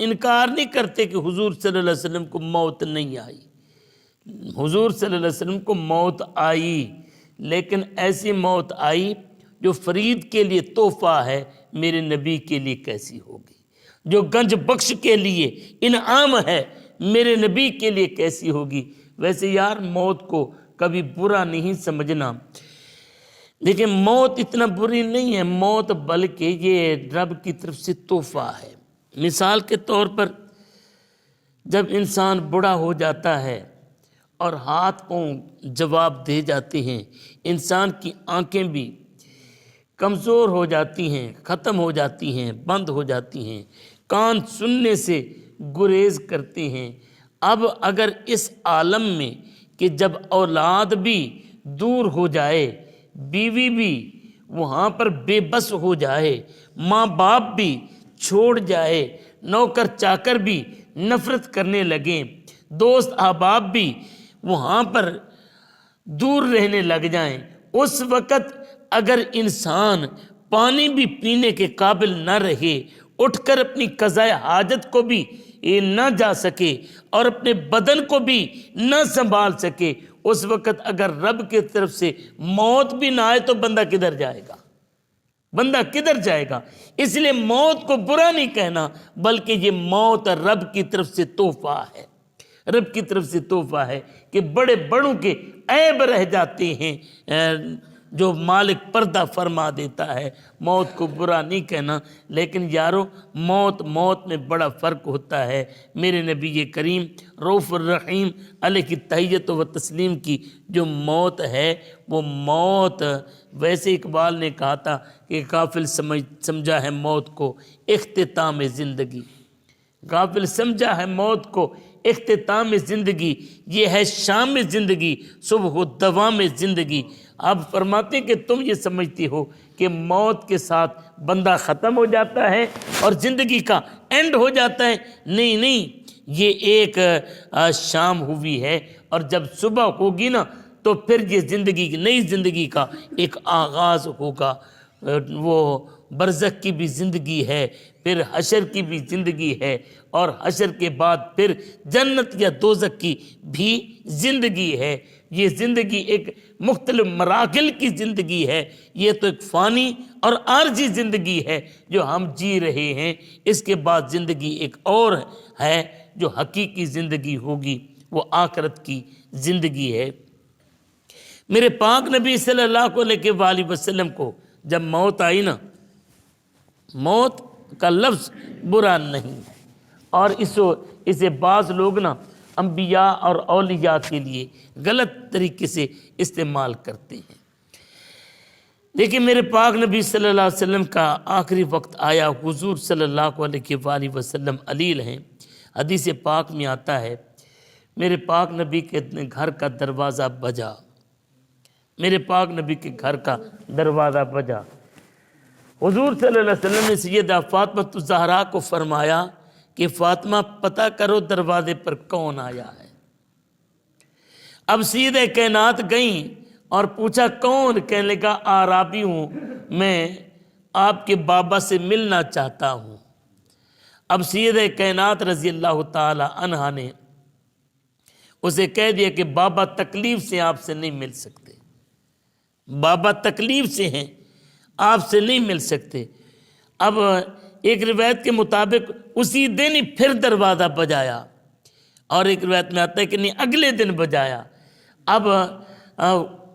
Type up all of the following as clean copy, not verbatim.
انکار نہیں کرتے کہ حضور صلی اللہ علیہ وسلم کو موت نہیں آئی، حضور صلی اللہ علیہ وسلم کو موت آئی، لیکن ایسی موت آئی جو فرید کے لیے تحفہ ہے، میرے نبی کے لیے کیسی ہوگی؟ جو گنج بخش کے لیے انعام ہے، میرے نبی کے لیے کیسی ہوگی؟ ویسے یار موت کو کبھی برا نہیں سمجھنا، لیکن موت اتنا بری نہیں ہے، موت بلکہ یہ رب کی طرف سے تحفہ ہے۔ مثال کے طور پر جب انسان بوڑھا ہو جاتا ہے اور ہاتھ پاؤں جواب دے جاتے ہیں، انسان کی آنکھیں بھی کمزور ہو جاتی ہیں، ختم ہو جاتی ہیں، بند ہو جاتی ہیں، کان سننے سے گریز کرتے ہیں۔ اب اگر اس عالم میں کہ جب اولاد بھی دور ہو جائے، بیوی بھی وہاں پر بے بس ہو جائے، ماں باپ بھی چھوڑ جائے، نوکر چاکر بھی نفرت کرنے لگیں، دوست احباب بھی وہاں پر دور رہنے لگ جائیں، اس وقت اگر انسان پانی بھی پینے کے قابل نہ رہے، اٹھ کر اپنی قضاء حاجت کو بھی نہ جا سکے اور اپنے بدن کو بھی نہ سنبھال سکے، اس وقت اگر رب کی طرف سے موت بھی نہ آئے تو بندہ کدھر جائے گا؟ بندہ کدھر جائے گا؟ اس لیے موت کو برا نہیں کہنا، بلکہ یہ موت رب کی طرف سے تحفہ ہے، رب کی طرف سے تحفہ ہے کہ بڑے بڑوں کے عیب رہ جاتے ہیں جو مالک پردہ فرما دیتا ہے۔ موت کو برا نہیں کہنا، لیکن یارو موت میں بڑا فرق ہوتا ہے۔ میرے نبی کریم رؤوف الرحیم علیہ کی تحیت و تسلیم کی جو موت ہے، وہ موت ویسے اقبال نے کہا تھا کہ غافل سمجھا ہے موت کو اختتام زندگی، غافل سمجھا ہے موت کو اختتام زندگی، یہ ہے شام زندگی صبح و دوام زندگی۔ آپ فرماتے ہیں کہ تم یہ سمجھتے ہو کہ موت کے ساتھ بندہ ختم ہو جاتا ہے اور زندگی کا اینڈ ہو جاتا ہے، نہیں، یہ ایک شام ہوئی ہے، اور جب صبح ہوگی نا تو پھر یہ زندگی کی نئی زندگی کا ایک آغاز ہوگا۔ وہ برزخ کی بھی زندگی ہے، پھر حشر کی بھی زندگی ہے، اور حشر کے بعد پھر جنت یا دوزخ کی بھی زندگی ہے۔ یہ زندگی ایک مختلف مراحل کی زندگی ہے، یہ تو ایک فانی اور عارضی زندگی ہے جو ہم جی رہے ہیں۔ اس کے بعد زندگی ایک اور ہے جو حقیقی زندگی ہوگی، وہ آخرت کی زندگی ہے۔ میرے پاک نبی صلی اللہ علیہ وآلہ وسلم کو جب موت آئی نا، موت کا لفظ برا نہیں ہے، اور اسے بعض لوگ نا انبیاء اور اولیاء کے لیے غلط طریقے سے استعمال کرتے ہیں۔ لیکن میرے پاک نبی صلی اللہ علیہ وسلم کا آخری وقت آیا، حضور صلی اللہ علیہ وآلہ وسلم علیل ہیں۔ حدیث پاک میں آتا ہے، میرے پاک نبی کے گھر کا دروازہ بجا، میرے پاک نبی کے گھر کا دروازہ بجا۔ حضور صلی اللہ علیہ وسلم نے سیدہ فاطمہ الزہرا کو فرمایا کہ فاطمہ پتہ کرو دروازے پر کون آیا ہے۔ اب سیدہ کائنات گئیں اور پوچھا کون؟ کہنے لگا اعرابی ہوں، میں آپ کے بابا سے ملنا چاہتا ہوں۔ اب سیدہ کائنات رضی اللہ تعالی عنہا نے اسے کہہ دیا کہ بابا تکلیف سے آپ سے نہیں مل سکتے، بابا تکلیف سے ہیں، آپ سے نہیں مل سکتے۔ اب ایک روایت کے مطابق اسی دن ہی پھر دروازہ بجایا، اور ایک روایت میں آتا ہے کہ نہیں اگلے دن بجایا۔ اب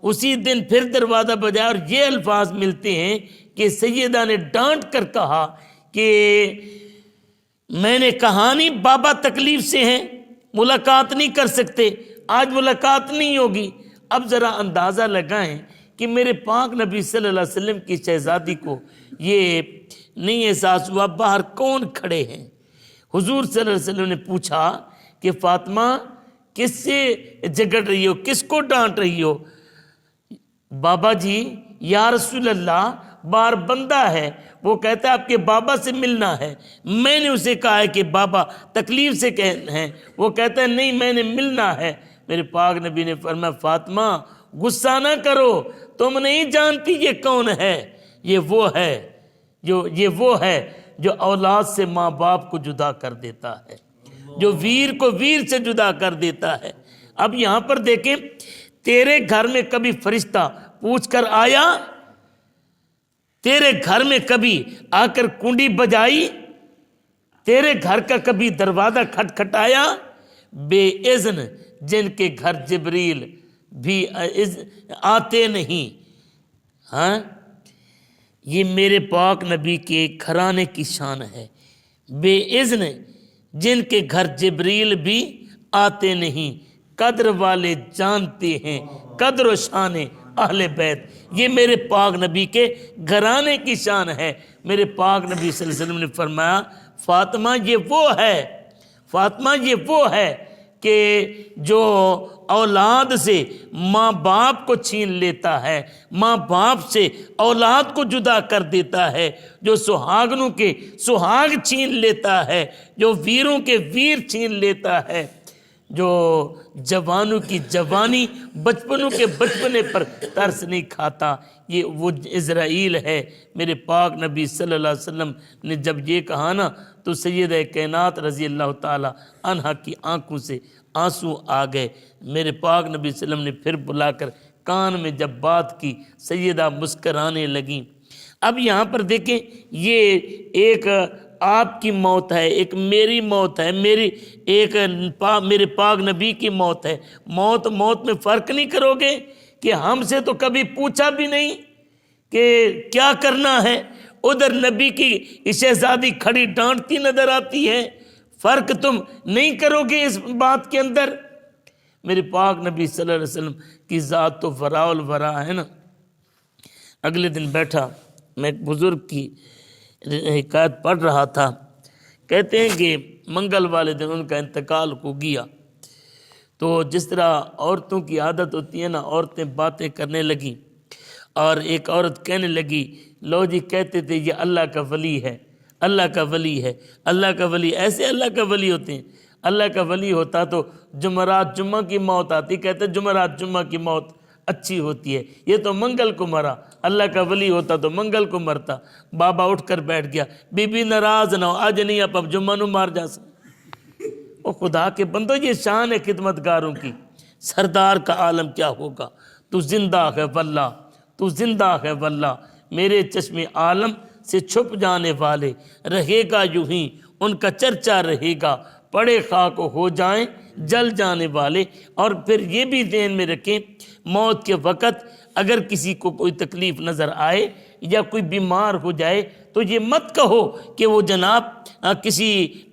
اسی دن پھر دروازہ بجایا، اور یہ الفاظ ملتے ہیں کہ سیدہ نے ڈانٹ کر کہا کہ میں نے کہا نہیں بابا تکلیف سے ہیں، ملاقات نہیں کر سکتے، آج ملاقات نہیں ہوگی۔ اب ذرا اندازہ لگائیں کہ میرے پاک نبی صلی اللہ علیہ وسلم کی شہزادی کو یہ نہیں احساس ہوا باہر کون کھڑے ہیں۔ حضور صلی اللہ علیہ وسلم نے پوچھا کہ فاطمہ کس سے جھگڑ رہی ہو، کس کو ڈانٹ رہی ہو؟ بابا جی یا رسول اللہ باہر بندہ ہے، وہ کہتا ہے آپ کے بابا سے ملنا ہے، میں نے اسے کہا ہے کہ بابا تکلیف سے ہیں، وہ کہتا ہے نہیں میں نے ملنا ہے۔ میرے پاک نبی نے فرمایا فاطمہ غصہ نہ کرو، تم نہیں جانتی یہ کون ہے، یہ وہ ہے جو اولاد سے ماں باپ کو جدا کر دیتا ہے، جو ویر کو ویر سے جدا کر دیتا ہے۔ اب یہاں پر دیکھیں، تیرے گھر میں کبھی فرشتہ پوچھ کر آیا؟ تیرے گھر میں کبھی آ کر کنڈی بجائی؟ تیرے گھر کا کبھی دروازہ کھٹکھٹایا؟ بے اذن جن کے گھر جبریل بھی آتے نہیں۔ ہاں، یہ میرے پاک نبی کے گھرانے کی شان ہے۔ بے اذن جن کے گھر جبریل بھی آتے نہیں، قدر والے جانتے ہیں قدر و شان اہل بیت۔ یہ میرے پاک نبی کے گھرانے کی شان ہے۔ میرے پاک نبی صلی اللہ علیہ وسلم نے فرمایا، فاطمہ یہ وہ ہے، فاطمہ یہ وہ ہے کہ جو اولاد سے ماں باپ کو چھین لیتا ہے، ماں باپ سے اولاد کو جدا کر دیتا ہے، جو سہاگنوں کے سہاگ چھین لیتا ہے، جو ویروں کے ویر چھین لیتا ہے، جو جوانوں کی جوانی بچپنوں کے بچپنے پر ترس نہیں کھاتا، یہ وہ اسرائیل ہے۔ میرے پاک نبی صلی اللہ علیہ وسلم نے جب یہ کہا نا تو سیدہ کائنات رضی اللہ تعالی عنہا کی آنکھوں سے آنسو آ گئے۔ میرے پاک نبی صلی اللہ علیہ وسلم نے پھر بلا کر کان میں جب بات کی، سیدہ مسکرانے لگیں۔ اب یہاں پر دیکھیں، یہ ایک آپ کی موت ہے، ایک میری موت ہے، میرے پاک نبی کی موت ہے۔ موت میں فرق نہیں کرو گے کہ ہم سے تو کبھی پوچھا بھی نہیں کہ کیا کرنا ہے، ادھر نبی کی شہزادی کھڑی ڈانٹتی نظر آتی ہے، فرق تم نہیں کرو گے اس بات کے اندر۔ میرے پاک نبی صلی اللہ علیہ وسلم کی ذات تو وراء الورا ہے نا۔ اگلے دن بیٹھا میں ایک بزرگ کی حکایت پڑھ رہا تھا، کہتے ہیں کہ منگل والے دن ان کا انتقال ہو گیا، تو جس طرح عورتوں کی عادت ہوتی ہے نا، عورتیں باتیں کرنے لگیں، اور ایک عورت کہنے لگی، لو جی کہتے تھے یہ اللہ کا ولی ہے، اللہ کا ولی ہے، اللہ کا ولی، ایسے اللہ کا ولی ہوتے ہیں؟ اللہ کا ولی ہوتا تو جمعرات جمعہ کی موت آتی، کہتے جمعرات جمعہ کی موت اچھی ہوتی ہے، یہ تو منگل کو مرا، اللہ کا ولی ہوتا تو منگل کو مرتا۔ بابا اٹھ کر بیٹھ گیا، بی بی ناراض نہ ہو، آج نہیں آپ اب جمعہ نو مار جا سکتے۔ او خدا کے بندو، یہ شان ہے خدمتگاروں کی۔ سردار کا عالم کیا ہوگا، تو زندہ ہے واللہ، تو زندہ ہے واللہ، میرے چشم عالم سے چھپ جانے والے، رہے گا یوں ہی ان کا چرچا رہے گا، پڑے خاک ہو جائیں جل جانے والے۔ اور پھر یہ بھی ذہن میں رکھیں، موت کے وقت اگر کسی کو کوئی تکلیف نظر آئے یا کوئی بیمار ہو جائے تو یہ مت کہو کہ وہ جناب کسی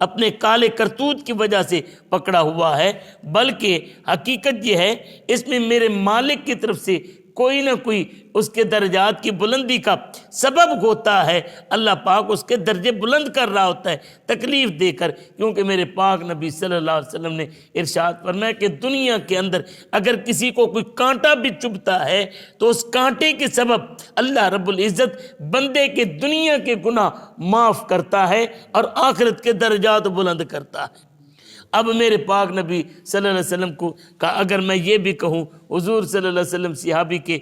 اپنے کالے کرتوت کی وجہ سے پکڑا ہوا ہے، بلکہ حقیقت یہ ہے اس میں میرے مالک کی طرف سے کوئی نہ کوئی اس کے درجات کی بلندی کا سبب ہوتا ہے، اللہ پاک اس کے درجے بلند کر رہا ہوتا ہے تکلیف دے کر، کیونکہ میرے پاک نبی صلی اللہ علیہ وسلم نے ارشاد فرمایا کہ دنیا کے اندر اگر کسی کو کوئی کانٹا بھی چبھتا ہے تو اس کانٹے کے سبب اللہ رب العزت بندے کے دنیا کے گناہ معاف کرتا ہے اور آخرت کے درجات بلند کرتا ہے۔ اب میرے پاک نبی صلی اللہ علیہ وسلم کو کا اگر میں یہ بھی کہوں، حضور صلی اللہ علیہ وسلم صحابی کے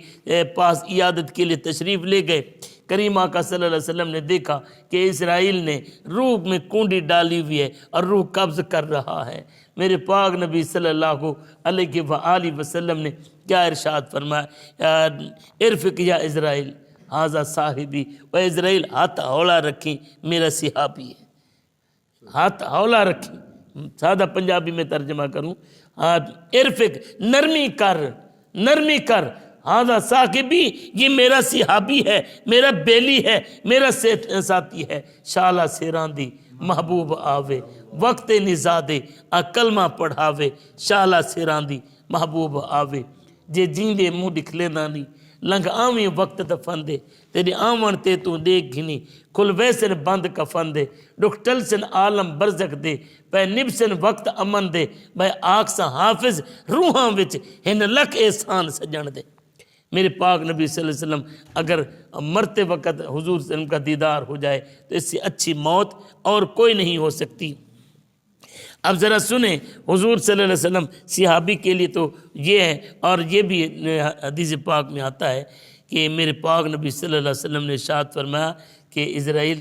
پاس عیادت کے لیے تشریف لے گئے، کریم آقا صلی اللہ علیہ وسلم نے دیکھا کہ اسرائیل نے روح میں کنڈی ڈالی ہوئی ہے اور روح قبض کر رہا ہے۔ میرے پاک نبی صلی اللہ علیہ وآلہ وسلم نے کیا ارشاد فرمایا، ارفق یا اسرائیل ھذا صاحبی، و اسرائیل ہاتھ ہولا رکھیں، میرا صحابی ہے، ہاتھ ہولا رکھیں۔ سادہ پنجابی میں ترجمہ کروں، ارفق نرمی کر، نرمی کر، ھذا صاحبی یہ میرا صحابی ہے، میرا بیلی ہے، میرا ساتھی ہے، شالا سیراندی محبوب آوے وقت نزادے کلمہ پڑھاوے، شالا سیراندی محبوب آوے، جے جیندے منہ دکھلے نانی لنگ آویں وقت دفن دے، تیری آمن تے تو دیکھ گھنی کھل ویسن بند کفن دے، ڈکھ ٹل سن عالم برزک دے، پہ نب سن وقت امن دے، بھائی آگ سا حافظ روحاں وچ ہن لکھ احسان سجن دے۔ میرے پاک نبی صلی اللہ علیہ وسلم اگر مرتے وقت حضور صلی اللہ علیہ وسلم کا دیدار ہو جائے تو اس سے اچھی موت اور کوئی نہیں ہو سکتی۔ اب ذرا سنیں، حضور صلی اللہ علیہ وسلم صحابی کے لیے تو یہ ہے، اور یہ بھی حدیث پاک میں آتا ہے کہ میرے پاک نبی صلی اللہ علیہ وسلم نے ارشاد فرمایا کہ اسرائیل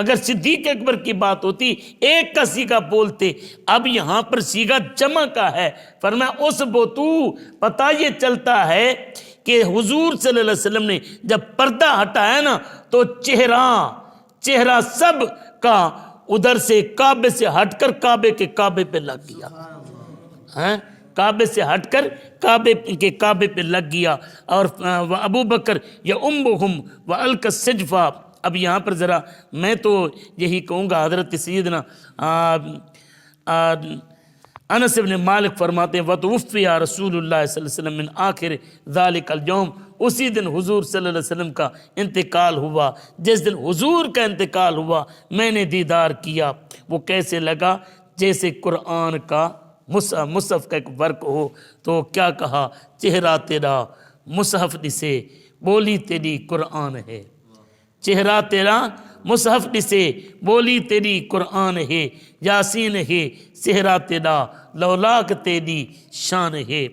اگر صدیق اکبر کی بات ہوتی ایک کا سیگا بولتے، اب یہاں پر سیگا جمع کا ہے، فرمایا اس بوتو پتہ یہ چلتا ہے کہ حضور صلی اللہ علیہ وسلم نے جب پردہ ہٹایا نا تو چہرہ سب کا ادھر سے کعبے سے ہٹ کر کعبے پہ لگ گیا، ہاں کعبے سے ہٹ کر کعبے پہ لگ گیا۔ اور ابو بکر یا امہم و الک السجفہ، اب یہاں پر ذرا میں تو یہی کہوں گا، حضرت سیدنا انس بن مالک فرماتے ہیں وتوفی رسول اللہ صلی اللہ علیہ وسلم من آخر ذالک اليوم، اسی دن حضور صلی اللہ علیہ وسلم کا انتقال ہوا۔ جس دن حضور کا انتقال ہوا میں نے دیدار کیا، وہ کیسے لگا؟ جیسے قرآن کا مصحف کا ایک ورق ہو، تو کیا کہا؟ چہرہ تیرا مصحف سے بولی تیری قرآن ہے، چہرہ تیرا مصحف سے بولی تیری قرآن ہے، یاسین ہے چہرہ تیرا لولاک تیری شان ہے۔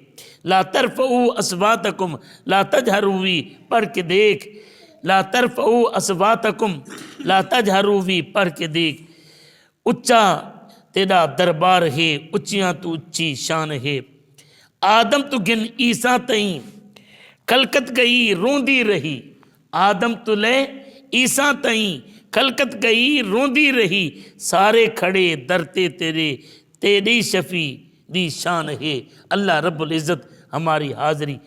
لا ترفعوا اصواتکم لا تجہروا بھی، پڑھ کے دیکھ، لا ترفعوا اصواتکم لا تجہروا بھی، پڑھ کے دیکھ، اچا تیرا دربار ہے، اچیاں تو اچھی شان ہے۔ آدم تو گن عیسیٰ تئیں کھلکت گئی روندی رہی، آدم تو لے عیسیٰ تئیں کھلکت گئی روندی رہی، سارے کھڑے درتے تیری شفیع دی شان ہے۔ اللہ رب العزت ہماری حاضری